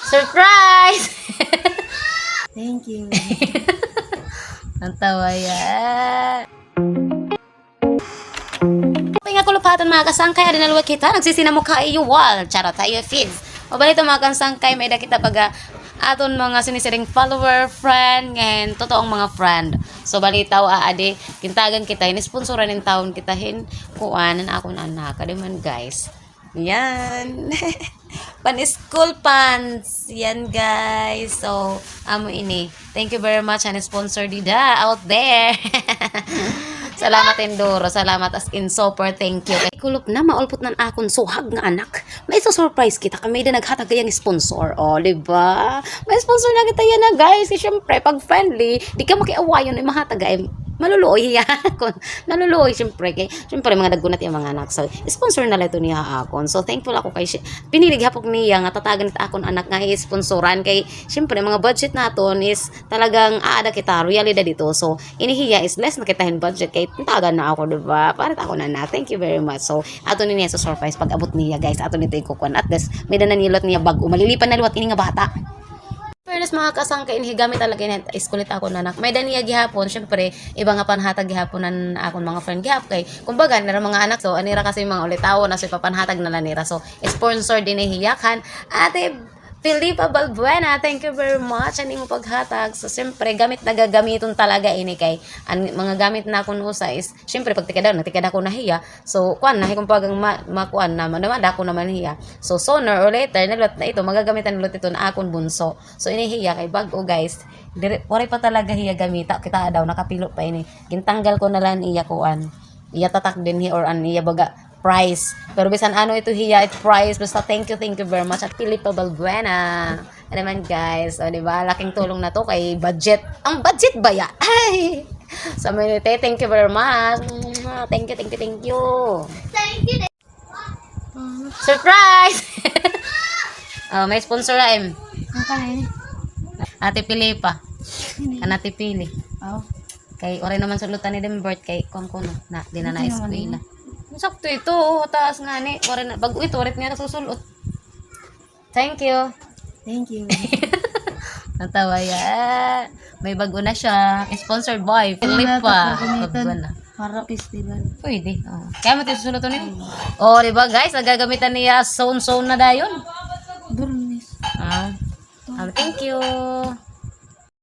Surprise! Thank you. Ang tawa yan. Nga kulupatan mga kasangkay, adin naluwa kita, nagsisinamo ka iyo wall, charot tayo feeds. O balito mga kasangkay, may kita baga aton mga sinisiring follower, friend, ngayon, totoong mga friend. So balitaw ade, kintagan kita, in-sponsoran ng taon kita kuanan akong anak, kadiman guys. Yan. Pan-school pants. Yan guys. So, amo ini. Thank you very much and sponsor dida out there. Salamat Enduro. Salamat as in super thank you. Kulop na maulpot nan akon suhag nga anak. May surprise kita kami din naghatag kayang sponsor. O, di ba? May sponsor na kita yan na guys. Siyempre, pag friendly, di ka makiawayon ay mahatag ay maluluoy ya akon. Naluluoy siyempre kay siyempre mga dagunat yung mga anak. So, sponsor na lang ito niya akon. So, thankful ako kay pinilig hapok niya nga tatagan ita akon anak nga i-sponsoran kay siyempre mga budget naton is talagang aada kita realidad dito. So, inihiya is less na kitahin budget kay tagan na ako, diba? Para ako na. Thank you very much. So, ato ni niya sa surprise pag abot niya, guys. Ato nito ikukuan. At this, may nanilot niya bag. Malilipan na liwat ini nga bata. Fairness mga kasangka, inihigamit talaga yun. Iskulit ako na anak. May daniya gihapon. Siyempre, iba nga panhatag gihapon ng akong mga friend gihap kay. Kumbaga, nara mga anak. So, anira kasi mga ulitawo na so ipapanhatag na lanira. So, sponsor din ihiyakan. Ate Felipa Balbuena, thank you very much. Ano yung paghatag? So, siyempre, gamit na gagamiton talaga ini kay. Mga gamit na akong usa is, siyempre, pag tikada ko nahiya. So, kuan, nahi kung pagang makuan naman, ako naman hiya. So, sooner or later, nalot na ito, magagamitan nalot ito na akong bunso. So, inihiya kay bago, guys. Wari pa talaga hiya gamita. Kita daw, nakapilo pa ini. Gintanggal ko na lang iya kuan. Iya tatak din hi or iya baga price. Pero bisan ano ito hiya, it's price. Basta thank you very much at Felipa Balbuena. Ano naman guys, o diba, laking tulong na to kay budget. Ang budget ba ya? Ay! So, thank you very much. Thank you. Thank you. Surprise! Oh, may sponsor na em. Ang kanay. Ate Felipa. Kanati Pili. Oh. Kay oray naman sulutan ni Dembert kay kuno na di na eskwela. Sakto ito, taas nga ni. Oray na bago ito, oray niya nasusulot. Thank you. Thank you. Natawa ya. May bago na siya. Sponsored by Felipa. Bago na. Para festival. Pwede. Oh. Kaya mo susulot ni. Oh, di ba guys, gagamitan niya zone na dayon. Durnis. Thank you.